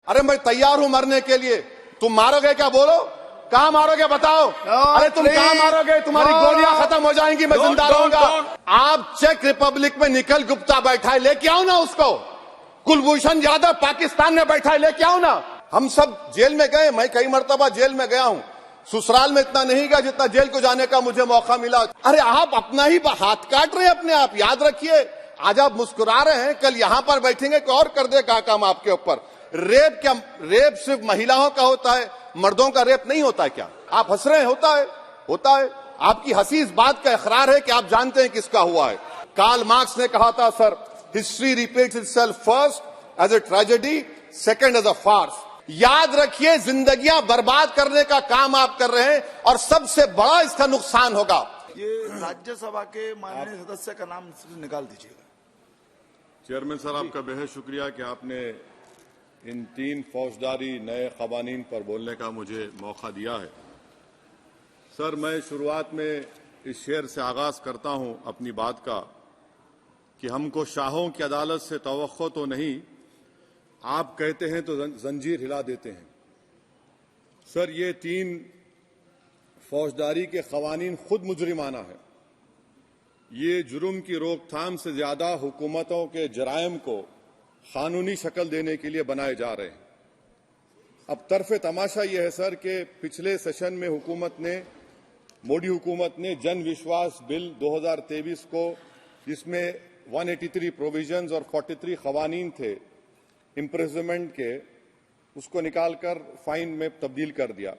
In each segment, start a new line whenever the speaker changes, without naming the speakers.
अरे मैं तैयार हूं मरने के लिए। तुम मारोगे क्या? बोलो, कहां मारोगे बताओ। अरे तुम कहां मारोगे? तुम्हारी गोलियां खत्म हो जाएंगी, मैं जिंदा रहूंगा। आप चेक रिपब्लिक में निखिल गुप्ता बैठा है, लेके आओ ना उसको। कुलभूषण यादव पाकिस्तान में बैठा है, लेके आओ ना। हम सब जेल में गए, मैं कई मर्तबा जेल में गया हूं। ससुराल में इतना नहीं गया जितना जेल को जाने का मुझे मौका मिला। अरे आप अपना ही हाथ काट रहे हैं अपने आप। याद रखिए, आज आप मुस्कुरा रहे हैं, कल यहां पर बैठेंगे कोई और कर देगा काम आपके ऊपर। रेप क्या? रेप सिर्फ महिलाओं का होता है, मर्दों का रेप नहीं होता क्या? आप हंस रहे हैं, होता है। आपकी हंसी इस बात का इकरार है कि आप जानते हैं किसका हुआ है। कार्ल मार्क्स ने कहा था, sir, history repeats itself first as a tragedy, second as a farce. याद रखिए, जिंदगियां बर्बाद करने का काम आप कर रहे हैं और सबसे बड़ा इसका नुकसान होगा।
ये राज्यसभा के माननीय सदस्य का नाम निकाल दीजिएगा।
चेयरमैन सर, आपका बेहद शुक्रिया कि आपने इन 3 फौजदारी नए कवानीन पर बोलने का मुझे मौका दिया है। सर, मैं शुरुआत में इस शेर से आगाज करता हूं अपनी बात का कि हमको शाहों की अदालत से तवक्को तो नहीं, आप कहते हैं तो जंजीर हिला देते हैं। सर, ये 3 फौजदारी के कवानीन खुद मुजरिमाना है। ये जुर्म की रोकथाम से ज्यादा हुकूमतों के जराइम को कानूनी शक्ल देने के लिए बनाए जा रहे हैं। अब तरफे तमाशा यह है सर कि पिछले सेशन में मोदी हुकूमत ने जन विश्वास बिल 2023 को, जिसमें 183 प्रोविजंस और 43 कवानीन थे इम्प्रिजनमेंट के, उसको निकालकर फाइन में तब्दील कर दिया।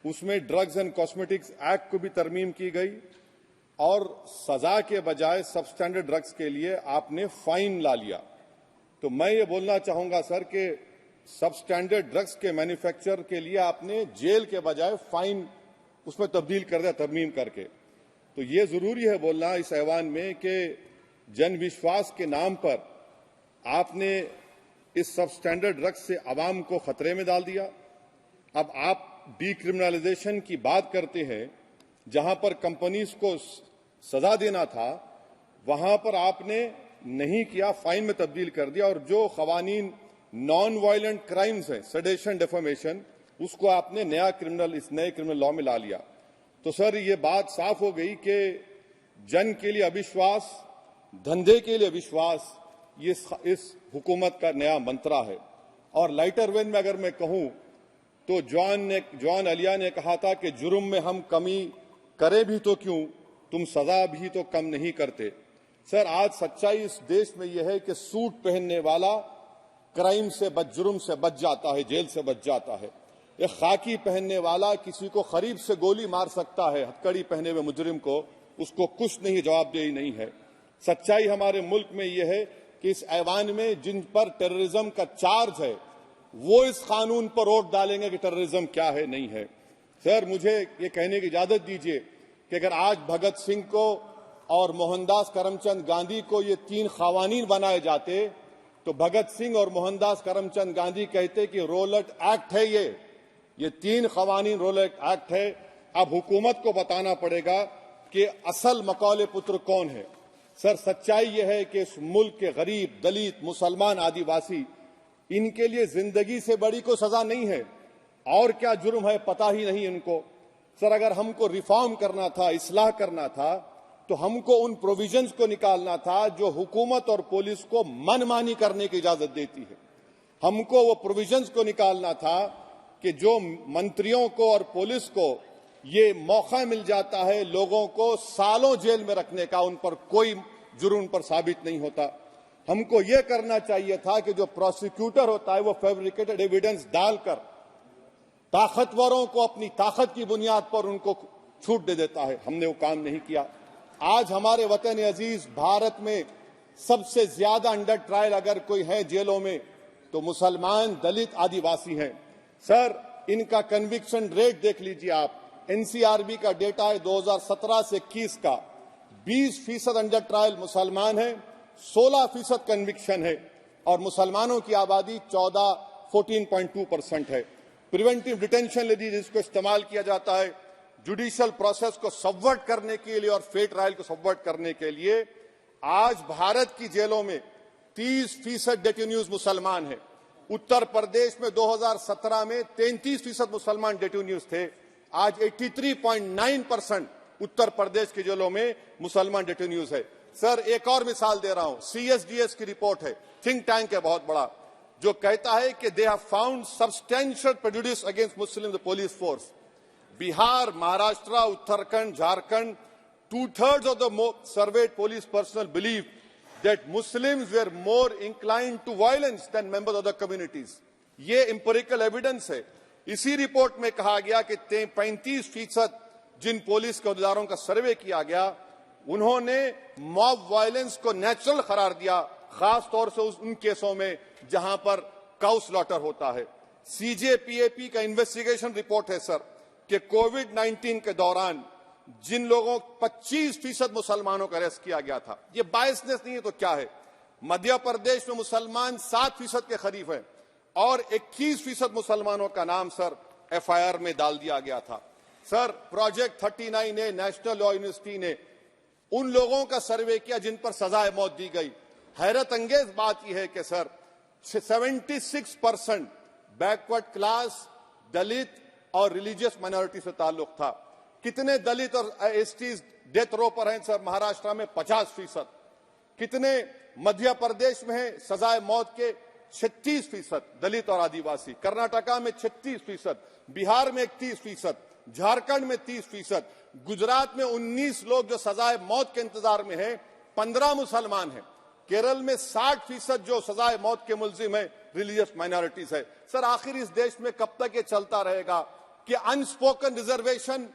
उसमें ड्रग्स एंड कॉस्मेटिक्स एक्ट को भी तरमीम की गई और सजा के बजाय सबस्टैंडर्ड ड्रग्स के लिए आपने फाइन ला लिया। तो मैं ये बोलना चाहूंगा सर कि सबस्टैंडर्ड ड्रग्स के मैन्युफैक्चर के लिए आपने जेल के बजाय फाइन उसमें तब्दील कर दिया तरमीम करके। तो ये जरूरी है बोलना इस ऐवान में कि जन विश्वास के नाम पर आपने इस सबस्टैंडर्ड ड्रग्स से आवाम को खतरे में डाल दिया। अब आप डीक्रिमिनलाइजेशन की बात करते हैं, जहां पर कंपनीज को सजा देना था वहां पर आपने नहीं किया, फाइन में तब्दील कर दिया। और जो कवानीन नॉन वायलेंट क्राइम्स हैं, सेडेशन, डेफेमेशन, उसको आपने इस नए क्रिमिनल लॉ में ला लिया। तो सर, ये बात साफ हो गई कि जन के लिए अविश्वास, धंधे के लिए विश्वास, ये इस हुकूमत का नया मंत्रा है। और लाइटर वेन में अगर मैं कहूं तो जॉन अलिया ने कहा था कि जुर्म में हम कमी करें भी तो क्यों, तुम सजा भी तो कम नहीं करते। सर, आज सच्चाई इस देश में यह है कि सूट पहनने वाला क्राइम से जुर्म से बच जाता है, जेल से बच जाता है। एक खाकी पहनने वाला किसी को करीब से गोली मार सकता है, हथकड़ी पहने हुए मुजरिम को, उसको कुछ नहीं, जवाबदेही नहीं है। सच्चाई हमारे मुल्क में यह है कि इस ऐवान में जिन पर टेररिज्म का चार्ज है वो इस कानून पर वोट डालेंगे कि टेररिज्म क्या है, नहीं है। सर, मुझे ये कहने की इजाजत दीजिए कि अगर आज भगत सिंह को और मोहनदास करमचंद गांधी को ये 3 कवानीन बनाए जाते तो भगत सिंह और मोहनदास करमचंद गांधी कहते कि रोलट एक्ट है, ये 3 कवानीन रोलट एक्ट है। अब हुकूमत को बताना पड़ेगा कि असल मकौले पुत्र कौन है। सर, सच्चाई यह है कि इस मुल्क के गरीब, दलित, मुसलमान, आदिवासी, इनके लिए जिंदगी से बड़ी कोई सजा नहीं है। और क्या जुर्म है पता ही नहीं इनको। सर, अगर हमको रिफॉर्म करना था, इस्लाह करना था, तो हमको उन प्रोविजंस को निकालना था जो हुकूमत और पुलिस को मनमानी करने की इजाजत देती है। हमको वो प्रोविजंस को निकालना था कि जो मंत्रियों को और पुलिस को ये मौका मिल जाता है लोगों को सालों जेल में रखने का, उन पर कोई जुर्म पर साबित नहीं होता। हमको ये करना चाहिए था कि जो प्रोसिक्यूटर होता है वो फैब्रिकेटेड एविडेंस डालकर ताकतवरों को अपनी ताकत की बुनियाद पर उनको छूट दे देता है। हमने वो काम नहीं किया। आज हमारे वतन अजीज भारत में सबसे ज्यादा अंडर ट्रायल अगर कोई है जेलों में तो मुसलमान, दलित, आदिवासी हैं। सर, इनका कन्विक्शन रेट देख लीजिए आप। एनसीआरबी का डेटा है 2017 से 21 का, 20% अंडर ट्रायल मुसलमान है, 16% कन्विक्शन है और मुसलमानों की आबादी 14.2% है। प्रिवेंटिव डिटेंशन यदि जिसको इस्तेमाल किया जाता है जुडिशियल प्रोसेस को सबवर्ट करने के लिए और फेयर ट्रायल को सबवर्ट करने के लिए, आज भारत की जेलों में 30% डेटेन्यूज मुसलमान हैं।
उत्तर प्रदेश में 2017 में 33% मुसलमान डेटेन्यूज थे। आज 83.9% उत्तर प्रदेश की जेलों में मुसलमान डेटेन्यूज है। सर, एक और मिसाल दे रहा हूं, CSDS की रिपोर्ट है, थिंक टैंक है बहुत बड़ा, जो कहता है कि they have found substantial prejudice against Muslim police force. Bihar, Maharashtra, Uttarakhand, Jharkhand, 2/3 of the surveyed police personnel believe that Muslims were more inclined to violence than members of the communities. ये empirical evidence है। इसी रिपोर्ट में कहा गया कि 35% जिन पुलिस के अहदेदारों का सर्वे किया गया, उन्होंने मॉब वायलेंस को नेचुरल करार दिया, खास तौर से उन केसों में जहां पर काउ स्लॉटर होता है। CJPAP का इन्वेस्टिगेशन रिपोर्ट है सर कि कोविड-19 के दौरान जिन लोगों 25% मुसलमानों का अरेस्ट किया गया था, ये बायसनेस नहीं है तो क्या है। मध्य प्रदेश में मुसलमान 7% के करीब हैं और 21% मुसलमानों का नाम सर FIR में डाल दिया गया था। सर, प्रोजेक्ट 39 ने, नेशनल लॉ यूनिवर्सिटी ने उन लोगों का सर्वे किया जिन पर सजाए मौत दी गई। हैरत अंगेज बात यह है कि सर 76% बैकवर्ड क्लास, दलित और रिलीजियस माइनॉरिटी से ताल्लुक था। कितने दलित और STs डेथ रो पर हैं सर? महाराष्ट्र में 50%। कितने मध्य प्रदेश में है सजाए मौत के? 36% दलित और आदिवासी। कर्नाटका में 36%, बिहार में 31%, झारखंड में 30%, गुजरात में 19 लोग जो सजाए मौत के इंतजार में हैं, 15 मुसलमान हैं। केरल में 60% जो सजाए मौत के मुलजिम है रिलीजियस माइनॉरिटीज है। सर, आखिर इस देश में कब तक ये चलता रहेगा कि अनस्पोकन रिजर्वेशन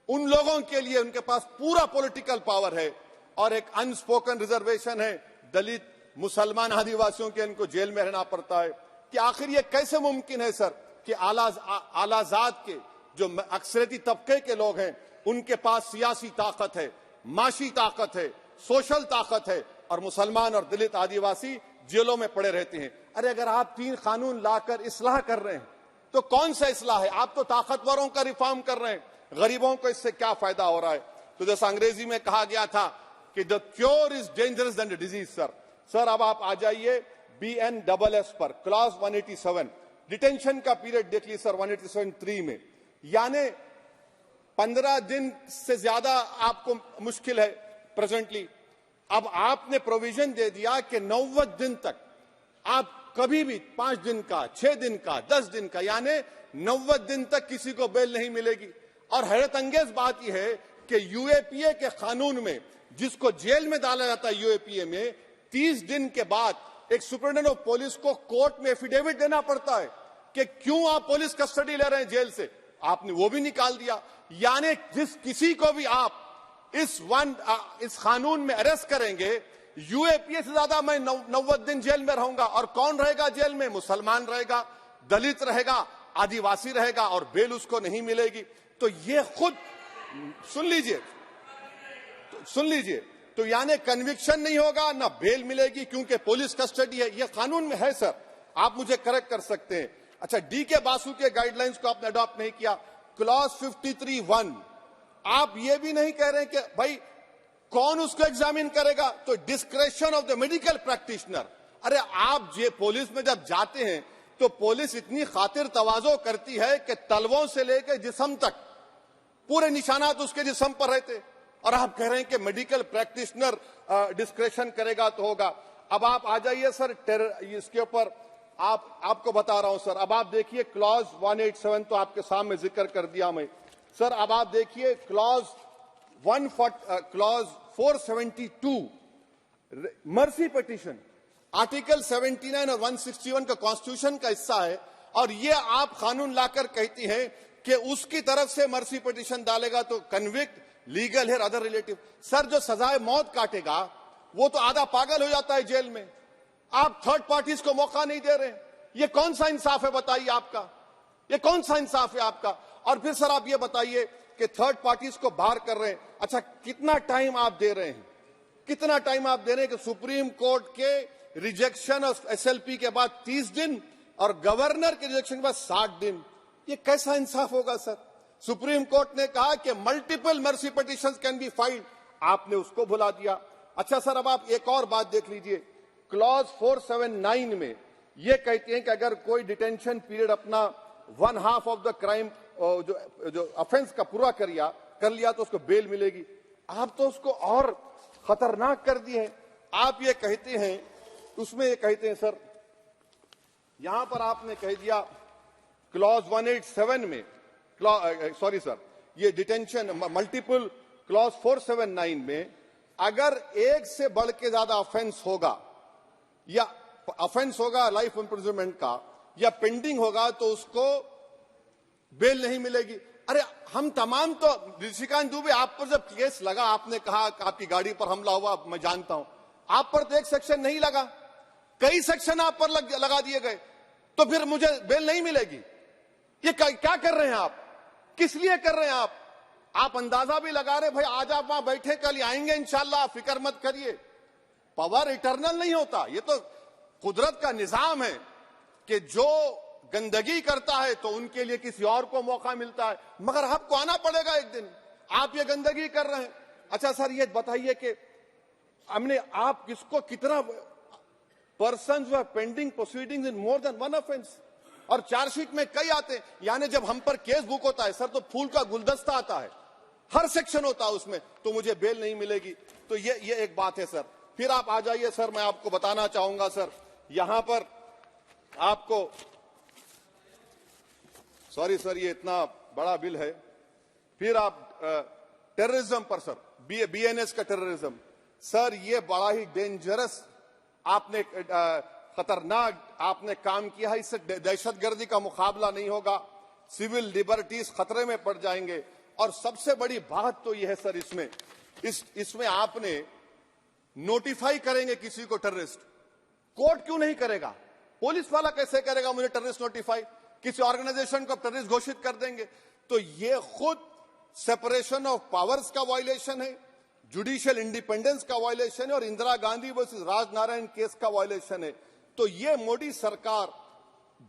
उन लोगों के लिए, उनके पास पूरा पॉलिटिकल पावर है, और एक अनस्पोकन रिजर्वेशन है दलित, मुसलमान, आदिवासियों के, इनको जेल में रहना पड़ता है। कि आखिर ये कैसे मुमकिन है सर कि आलाजात के जो अक्सरियती तबके के लोग हैं, उनके पास सियासी ताकत है, माशी ताकत है, सोशल ताकत है, और मुसलमान और दलित आदिवासी जेलों में पड़े रहते हैं। अरे अगर आप 3 कानून लाकर इस्लाह कर रहे हैं तो कौन सा इस्लाह है? आप तो ताकतवरों का रिफॉर्म कर रहे हैं, गरीबों को इससे क्या फायदा हो रहा है? तो जैसा अंग्रेजी में कहा गया था कि the cure is dangerous than the disease. Sir अब आप आ जाइए BNSS पर, क्लॉज 187, डिटेंशन का पीरियड देख लीजिए सर 187(3) में, यानी 15 दिन से ज्यादा आपको मुश्किल है प्रेजेंटली। अब आपने प्रोविजन दे दिया कि 90 दिन तक आप कभी भी 5 दिन का, 6 दिन का, 10 दिन का, यानी 90 दिन तक किसी को बेल नहीं मिलेगी। और हैरत अंगेज बात यह है कि UAPA के कानून में जिसको जेल में डाला जाता है UAPA में, 30 दिन के बाद एक सुपरिटेंडेंट ऑफ पुलिस को कोर्ट में एफिडेविट देना पड़ता है कि क्यों आप पुलिस कस्टडी ले रहे हैं जेल से। आपने वो भी निकाल दिया। यानी जिस किसी को भी आप इस कानून में अरेस्ट करेंगे, UAPA से ज्यादा मैं 90 दिन जेल में रहूंगा। और कौन रहेगा जेल में? मुसलमान रहेगा, दलित रहेगा, आदिवासी रहेगा, और बेल उसको नहीं मिलेगी। तो ये खुद सुन लीजिए, तो यानी कन्विक्शन नहीं होगा, ना बेल मिलेगी, क्योंकि पुलिस कस्टडी है। ये कानून में है सर, आप मुझे करेक्ट कर सकते हैं। अच्छा, DK बासु के गाइडलाइंस को आपने अडॉप्ट नहीं किया। क्लॉज 53(1) आप ये भी नहीं कह रहे कि भाई कौन उसको एग्जामिन करेगा, तो discretion of the medical practitioner. अरे आप ये पुलिस में जब जाते हैं तो पुलिस इतनी खातिर तवाज़ो करती है कि तलवों से लेकर जिस्म तक पूरे निशानात उसके जिस्म पर रहते, और आप कह रहे हैं कि मेडिकल प्रैक्टिशनर डिस्क्रेशन करेगा तो होगा। अब आप आ जाइए सर इसके ऊपर, आपको बता रहा हूं सर। अब आप देखिए क्लॉज 187 तो आपके सामने जिक्र कर दिया मैं सर। अब आप देखिए क्लॉज 472 मर्सी पिटीशन, आर्टिकल 79 और 161 का कॉन्स्टिट्यूशन का हिस्सा है, और ये आप कानून लाकर कहती हैं कि उसकी तरफ से मर्सी पिटीशन डालेगा तो कन्विक्ट, लीगल है, अदर रिलेटिव। सर, जो सजाए मौत काटेगा वो तो आधा पागल हो जाता है जेल में। आप थर्ड पार्टीज को मौका नहीं दे रहे। ये कौन सा इंसाफ है बताइए आपका? ये कौन सा इंसाफ है आपका? और फिर सर आप ये बताइए कि थर्ड पार्टीज को बाहर कर रहे हैं। अच्छा, कितना टाइम आप दे रहे हैं? कितना टाइम आप दे रहे हैं कि सुप्रीम कोर्ट के रिजेक्शन और SLP के बाद 30 दिन और गवर्नर के रिजेक्शन के बाद 60 दिन? ये कैसा इंसाफ होगा सर? सुप्रीम कोर्ट ने कहा कि multiple mercy petitions can be filed, आपने उसको भुला दिया। अच्छा सर, अब आप एक और बात देख लीजिए, क्लॉज 479 में ये कहती हैं कि अगर कोई डिटेंशन पीरियड अपना 1/2 ऑफ द क्राइम जो ऑफेंस का पूरा कर लिया तो उसको बेल मिलेगी। आप तो उसको और खतरनाक कर दिए हैं। आप ये कहते हैं, उसमें ये कहते हैं सर, यहां पर आपने कह दिया क्लॉज 187 में, सॉरी सर, ये डिटेंशन मल्टीपल क्लॉज 479 में अगर एक से बढ़ के ज्यादा ऑफेंस होगा या ऑफेंस होगा लाइफ इंप्रिजनमेंट का या पेंडिंग होगा तो उसको बेल नहीं मिलेगी। अरे हम तमाम तो, ऋषिकांत दुबे आप पर जब केस लगा, आपने कहा कि आपकी गाड़ी पर हमला हुआ, मैं जानता हूं, आप पर तो एक सेक्शन नहीं लगा, कई सेक्शन आप पर लगा दिए गए, तो फिर मुझे बेल नहीं मिलेगी। ये क्या कर रहे हैं आप, किस लिए कर रहे हैं आप अंदाजा भी लगा रहे, भाई आज आप वहां बैठे, कल आएंगे इंशाल्लाह, फिक्र मत करिए। पावर इटर्नल नहीं होता, ये तो कुदरत का निजाम है कि जो गंदगी करता है तो उनके लिए किसी और को मौका मिलता है, मगर आपको आना पड़ेगा एक दिन। आप ये गंदगी कर रहे हैं। अच्छा सर, ये बताइए कि हमने आप किसको कितना पर्सन्स वर पेंडिंग प्रोसीडिंग्स इन मोर देन वन ऑफेंस, और चार्जशीट में कई आते हैं। यानी जब हम पर केस बुक होता है सर तो फूल का गुलदस्ता आता है, हर सेक्शन होता है उसमें, तो मुझे बेल नहीं मिलेगी। तो ये एक बात है सर। फिर आप आ जाइए सर, मैं आपको बताना चाहूंगा सर, यहां पर आपको, सॉरी सर, ये इतना बड़ा बिल है। फिर आप टेररिज्म पर सर, बीएनएस का टेररिज्म सर, ये बड़ा ही डेंजरस आपने खतरनाक आपने काम किया है। इससे दहशतगर्दी का मुकाबला नहीं होगा, सिविल लिबर्टीज खतरे में पड़ जाएंगे। और सबसे बड़ी बात तो यह है सर, इसमें आपने नोटिफाई करेंगे किसी को टेररिस्ट, कोर्ट क्यों नहीं करेगा? पुलिस वाला कैसे करेगा मुझे टेररिस्ट नोटिफाई? किसी ऑर्गेनाइजेशन को टेररिस्ट घोषित कर देंगे। तो ये खुद सेपरेशन ऑफ पावर्स का वायलेशन है, जुडिशियल इंडिपेंडेंस का वायलेशन है और इंदिरा गांधी वर्सेस राजनारायण केस का वायलेशन है। तो ये मोदी सरकार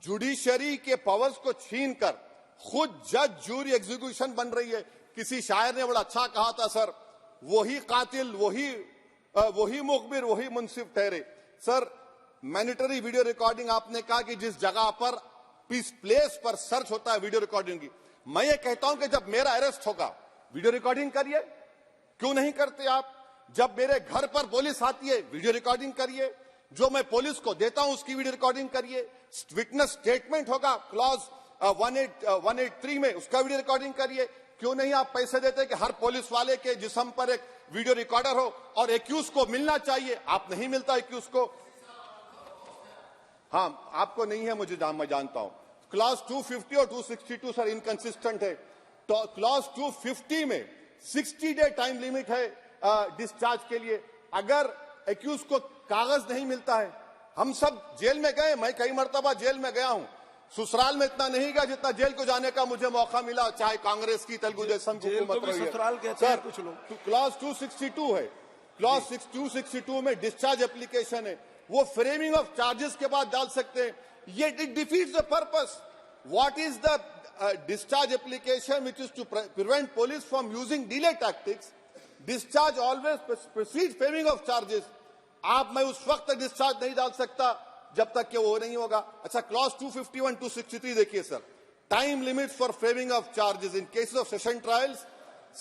जुडिशरी के पावर्स को छीनकर खुद जज, जूरी, एग्जीक्यूशन बन रही है। किसी शायर ने बड़ा अच्छा कहा था सर, वही कातिल, वही मुखबिर, वही मुंसिफ ठहरे। सर, मैंडेटरी वीडियो रिकॉर्डिंग आपने कहा कि जिस जगह पर इस प्लेस पर सर्च होता है वीडियो रिकॉर्डिंग की, मैं ये कहता हूं कि जब मेरा अरेस्ट होगा वीडियो रिकॉर्डिंग करिए, क्यों नहीं करते आप? जब मेरे घर पर पुलिस आती है वीडियो रिकॉर्डिंग करिए, जो मैं पुलिस को देता हूं उसकी वीडियो रिकॉर्डिंग करिए। विटनेस स्टेटमेंट होगा क्लॉज 183 में, उसका वीडियो रिकॉर्डिंग करिए। क्यों नहीं आप पैसे देते कि हर पुलिस वाले के जिस्म पर एक वीडियो रिकॉर्डर हो और एक्यूज को मिलना चाहिए? आप नहीं मिलता एक्यूज को। हाँ, आपको नहीं है, मैं जानता हूं। क्लॉज 250 और 262 सर इनकंसिस्टेंट है। तो क्लॉज 250 में 60 डे टाइम लिमिट है डिस्चार्ज के लिए। अगर एक्यूज को कागज नहीं मिलता है, हम सब जेल में गए, मैं कई मरतबा जेल में गया हूं, ससुराल में इतना नहीं गया जितना जेल को जाने का मुझे मौका मिला, चाहे कांग्रेस की, तेलुगु देशम की हुकूमत रही है।
ससुराल कहते हैं कुछ लोग।
क्लॉज 262 है, क्लॉज 262 में डिस्चार्ज एप्लीकेशन है, वो फ्रेमिंग ऑफ चार्जेस के बाद डाल सकते हैं। ये it defeats the purpose. What is the discharge application which is to prevent police from using delay tactics? Discharge always precedes framing of charges. आप मैं उस वक्त तक डिस्चार्ज नहीं डाल सकता जब तक कि वो नहीं होगा। अच्छा, क्लॉज 251 263 देखिए sir, time limit for framing of charges in cases of session trials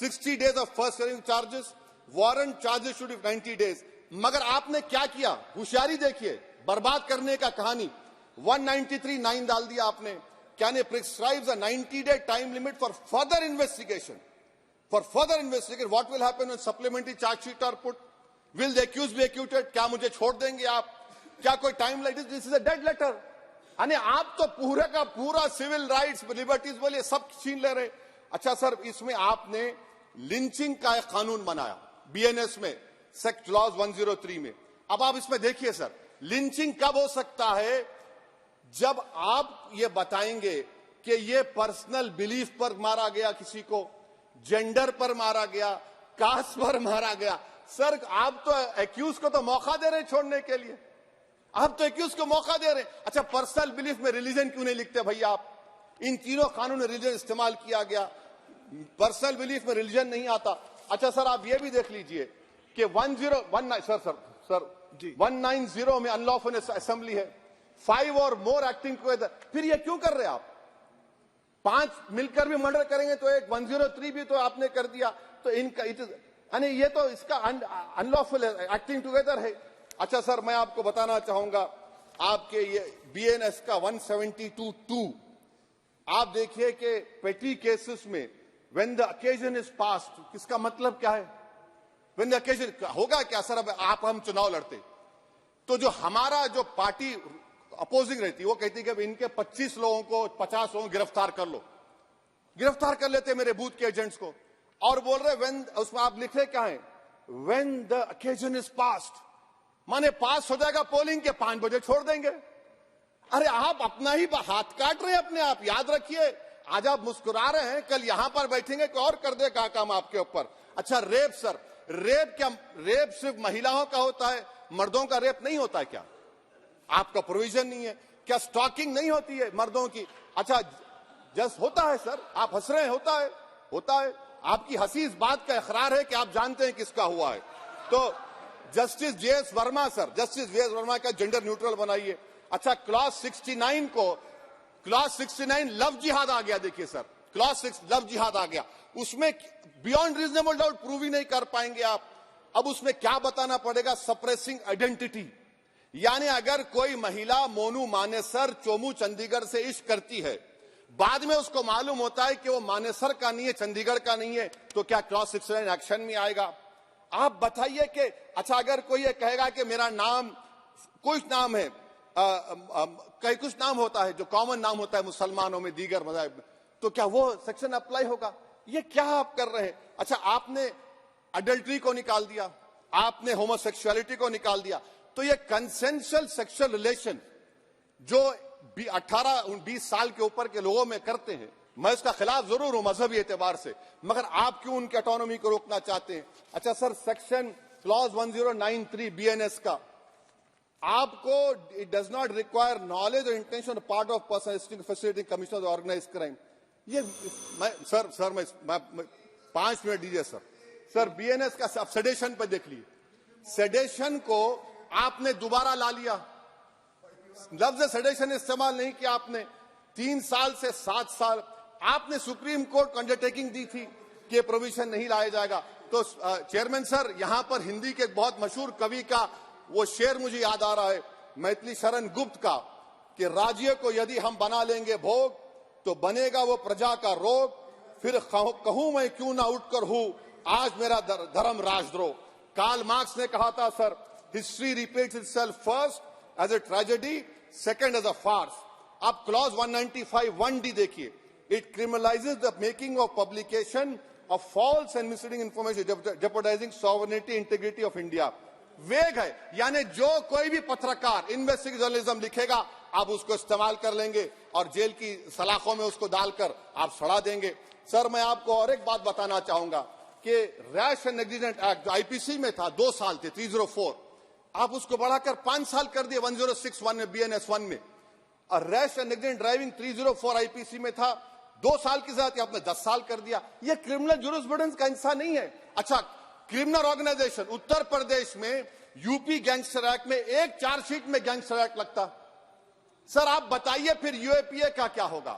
60 days of first hearing charges, warrant charges should be 90 days। मगर आपने क्या किया, होशियारी देखिए, बर्बाद करने का कहानी। 193(9) डाल दिया आपने, Can it prescribes a 90-day time limit for further investigation? For further investigation, what will happen when supplementary charge sheet are put? Will the accused be acquitted? क्या मुझे छोड़ देंगे आप? क्या कोई time like this is a dead letter? यानी आप तो पूरे का पूरा सिविल राइट्स, लिबर्टीज बोलिए सब छीन ले रहे। अच्छा सर, इसमें आपने लिंचिंग का एक कानून बनाया बीएनएस में, सेक्ट क्लॉज 103 में। अब आप इसमें देखिए सर, लिंचिंग कब हो सकता है? जब आप ये बताएंगे कि ये पर्सनल बिलीफ पर मारा गया, किसी को जेंडर पर मारा गया, कास्ट पर मारा गया। सर, आप तो एक्यूज को तो मौका दे रहे हैं छोड़ने के लिए, आप तो एक्यूज को मौका दे रहे हैं। अच्छा, पर्सनल बिलीफ में रिलीजन क्यों नहीं लिखते भैया आप? इन तीनों कानून में रिलीजन इस्तेमाल किया गया, पर्सनल बिलीफ में रिलीजन नहीं आता। अच्छा सर, आप ये भी देख लीजिए कि 190 में अनलॉफुल असेंबली है, 5 और मोर एक्टिंग टुगेदर, फिर ये क्यों कर रहे आप? 5 मिलकर भी मर्डर करेंगे तो एक 103 भी तो आपने कर दिया, तो इनका यानी ये तो इसका अनलॉफुल एक्टिंग टुगेदर है। अच्छा सर, मैं आपको बताना चाहूंगा, आपके ये बीएनएस का 172(2) आप देखिए कि पेटी केसेस में when the occasion is passed, किसका मतलब क्या है? व्हेन द अकेजन होगा क्या सर? अब हम चुनाव लड़ते तो जो हमारा जो पार्टी अपोजिंग रहती वो कहती कि अब इनके 25 लोगों को 50 लोगों को गिरफ्तार कर लो, गिरफ्तार कर लेते मेरे बूथ के एजेंट्स को, और बोल रहे व्हेन, उसमें आप लिखे क्या है? When the occasion is passed, माने पास हो जाएगा पोलिंग के 5 बजे छोड़ देंगे। अरे आप अपना ही हाथ काट रहे हैं अपने आप, याद रखिए। आज आप मुस्कुरा रहे हैं, कल यहां पर बैठेंगे कोई और कर देगा काम आपके ऊपर। अच्छा रेप सर, रेप क्या? रेप सिर्फ महिलाओं का होता है, मर्दों का रेप नहीं होता है क्या? आपका प्रोविजन नहीं है क्या? स्टॉकिंग नहीं होती है मर्दों की? अच्छा जस्ट होता है सर, आप हंस रहे हैं, होता है, होता है। आपकी हंसी इस बात का इकरार है कि आप जानते हैं किसका हुआ है। तो justice JS Verma sir, justice JS Verma का जेंडर न्यूट्रल बनाइए। अच्छा क्लॉज 69 को, क्लॉज 69 लव जिहाद आ गया, देखिए सर, क्लॉज 6 लव जिहाद आ गया, उसमें बियॉन्ड रीजनेबल डाउट प्रूव ही नहीं कर पाएंगे आप। अब उसमें क्या बताना पड़ेगा? सप्रेसिंग आइडेंटिटी, यानी अगर कोई महिला मोनू मानेसर चोमू चंडीगढ़ से इश्क करती है, बाद में उसको मालूम होता है कि वो मानेसर का नहीं है, चंडीगढ़ का नहीं है, तो क्या क्लॉज 69 एक्शन में आएगा? आप बताइए कि अच्छा अगर कोई ये कहेगा कि मेरा नाम, कुछ नाम है, कई कुछ नाम होता है जो कॉमन नाम होता है मुसलमानों में, दीगर मज़ाहिब में, तो क्या वो सेक्शन अप्लाई होगा? ये क्या आप कर रहे हैं? अच्छा आपने अडल्ट्री को निकाल दिया, आपने होमोसेक्सुअलिटी को निकाल दिया, तो ये कंसेंशुअल सेक्सुअल रिलेशन जो 18-20 साल के ऊपर के लोगों में करते हैं, मैं इसका खिलाफ जरूर हूं मजहबी एतबार से, मगर आप क्यों उनके ऑटोनॉमी को रोकना चाहते हैं? अच्छा सर, सेक्शन क्लॉज 1093 बीएनएस का, आपको it does not require knowledge और intention part of person facility commissioner organise crime. ये मैं 5 मिनट दीजिए सर। सर बीएनएस का सेडेशन पे देख लीजिए, सेडेशन को आपने दोबारा ला लिया, लफ्ज सेडेशन इस्तेमाल नहीं किया आपने। 3 साल से 7 साल आपने सुप्रीम कोर्ट को अंडरटेकिंग दी थी कि प्रोविजन नहीं लाया जाएगा। तो चेयरमैन सर, यहां पर हिंदी के एक बहुत मशहूर कवि का वो शेर मुझे याद आ रहा है, मैथिली शरण गुप्त का, कि राज्य को यदि हम बना लेंगे भोग तो बनेगा वो प्रजा का रोग, फिर कहूं मैं क्यों ना उठकर हूं आज मेरा धर्म राजद्रोह। कार्ल मार्क्स ने कहा था sir, history repeats itself first as a tragedy, second as a farce. आप क्लॉज 195(1)D देखिए, it criminalises the making of publication of false and misleading information jeopardising sovereignty integrity of India. Vague है, यानी जो कोई भी पत्रकार investigative journalism लिखेगा आप उसको इस्तेमाल कर लेंगे और जेल की सलाखों में उसको डालकर आप सड़ा देंगे। सर मैं आपको और एक बात बताना चाहूंगा कि रैश एंड नेग्लिजेंट एक्ट जो आईपीसी में था 2 साल थे, 304, आप उसको बढ़ाकर 5 साल कर दिए 1061 में, बीएनएस 1 में। और rash and negligent driving 304 IPC में था 2 साल की सजा, आपने 10 साल कर दिया। ये क्रिमिनल जुरिस्प्रूडेंस का हिस्सा नहीं है। अच्छा क्रिमिनल ऑर्गेनाइजेशन, उत्तर प्रदेश में यूपी गैंगस्टर एक्ट में एक चार्जशीट में गैंगस्टर एक्ट लगता। सर आप बताइए फिर यूएपीए का क्या होगा,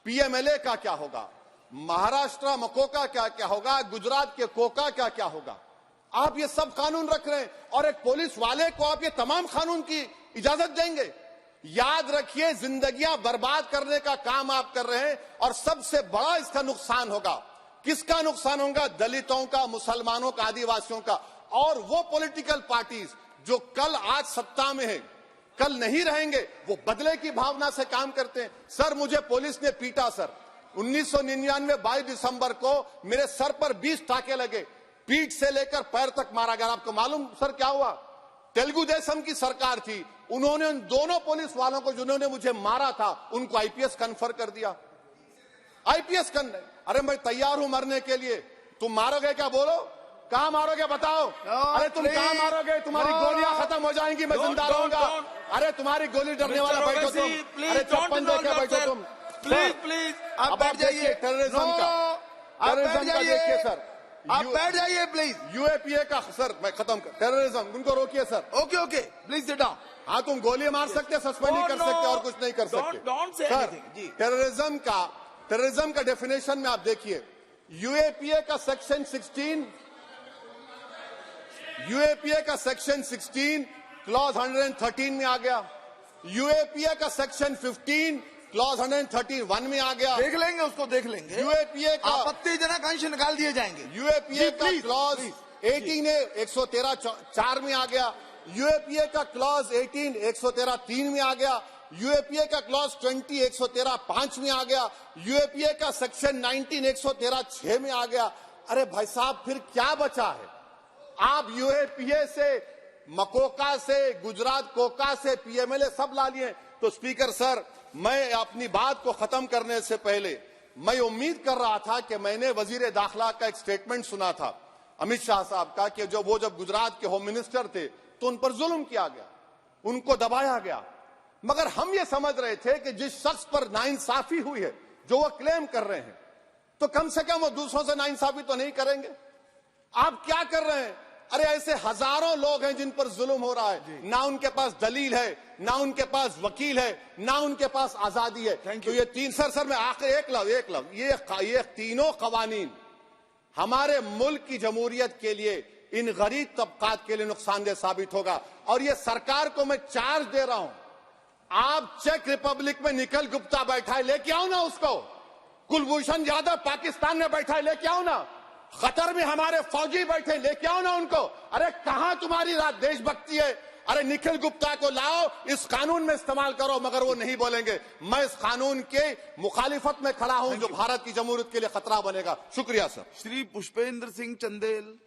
पीएमएलए का क्या होगा, महाराष्ट्र मकोका क्या क्या होगा, गुजरात के कोका क्या क्या होगा? आप ये सब कानून रख रहे हैं और एक पुलिस वाले को आप ये तमाम कानून की इजाजत देंगे? याद रखिए, जिंदगियां बर्बाद करने का काम आप कर रहे हैं और सबसे बड़ा इसका नुकसान होगा। किसका नुकसान होगा? दलितों का, मुसलमानों का, आदिवासियों का। और वो पॉलिटिकल पार्टीज जो कल आज सत्ता में है, कल नहीं रहेंगे, वो बदले की भावना से काम करते हैं। सर मुझे पुलिस ने पीटा सर, 1999 22 दिसंबर को मेरे सर पर 20 टाके लगे, पीठ से लेकर पैर तक मारा गया। आपको मालूम सर क्या हुआ? तेलुगु देशम की सरकार थी, उन्होंने उन दोनों पुलिस वालों को जिन्होंने मुझे मारा था उनको आईपीएस कन्फर कर दिया। आईपीएस अरे मैं तैयार हूं मरने के लिए। तुम मारोगे क्या? बोलो, कहां मारोगे बताओ? अरे तुम कहां मारोगे? तुम्हारी गोलियां खत्म हो जाएंगी, मैं जिंदा रहूंगा। अरे तुम्हारी गोली डरने वाला बैठो तुम, अरे चप्पन देके बैठो तुम।
प्लीज
अब आप देखिए टेररिज्म का देखिए सर,
आप बैठ जाइए प्लीज।
यूएपीए का सर मैं खत्म कर टेररिज्म उनको रोकिए sir.
Okay okay please sit down.
हाँ तुम गोली मार सकते सस्पेंड नहीं कर सकते और कुछ नहीं कर सकते।
Don't say anything ji.
Terrorism का डेफिनेशन में आप देखिए यूएपीए का सेक्शन 16 क्लॉज 113 में आ गया। यूएपीए का सेक्शन 15 क्लॉज 131 में आ गया।
देख लेंगे उसको, देख लेंगे।
यूएपीए का
आपत्तिजनक अंश निकाल दिए जाएंगे।
यूएपीए का क्लॉज 18 113(4) में आ गया। यूएपीए का क्लॉज 18 113(3) में आ गया। यूएपीए का क्लॉज 20 113(5) में आ गया। यूएपीए का सेक्शन 19 113(6) में आ गया। अरे भाई साहब फिर क्या बचा है? आप यूएपीए से मकोका से गुजरात कोका से पीएमएलए सब ला लिए। तो स्पीकर सर मैं अपनी बात को खत्म करने से पहले मैं उम्मीद कर रहा था कि मैंने वजीर दाखिला का एक स्टेटमेंट सुना था अमित शाह साहब का कि जब गुजरात के होम मिनिस्टर थे तो उन पर जुल्म किया गया, उनको दबाया गया। मगर हम ये समझ रहे थे कि जिस शख्स पर नाइंसाफी हुई है जो वो क्लेम कर रहे हैं तो कम से कम वो दूसरों से नाइंसाफी तो नहीं करेंगे। आप क्या कर रहे हैं? अरे ऐसे हजारों लोग हैं जिन पर जुल्म हो रहा है, ना उनके पास दलील है, ना उनके पास वकील है, ना उनके पास आजादी है। तो ये तीन सर मैं आखिर एक लव ये तीनों कवानीन हमारे मुल्क की जमहूरियत के लिए इन गरीब तबकात के लिए नुकसानदेह साबित होगा। और ये सरकार को मैं चार्ज दे रहा हूं, आप चेक रिपब्लिक में निखिल गुप्ता बैठा है, लेके आओ ना उसको। कुलभूषण यादव पाकिस्तान में बैठा है, लेके आओ ना। कतर में हमारे फौजी बैठे, लेके आओ ना उनको। अरे कहां तुम्हारी देशभक्ति है? अरे निखिल गुप्ता को लाओ, इस कानून में इस्तेमाल करो। मगर वो नहीं बोलेंगे। मैं इस कानून के मुखालिफत में खड़ा हूं जो भारत की जमहूरियत के लिए खतरा बनेगा। शुक्रिया सर।
श्री पुष्पेंद्र सिंह चंदेल।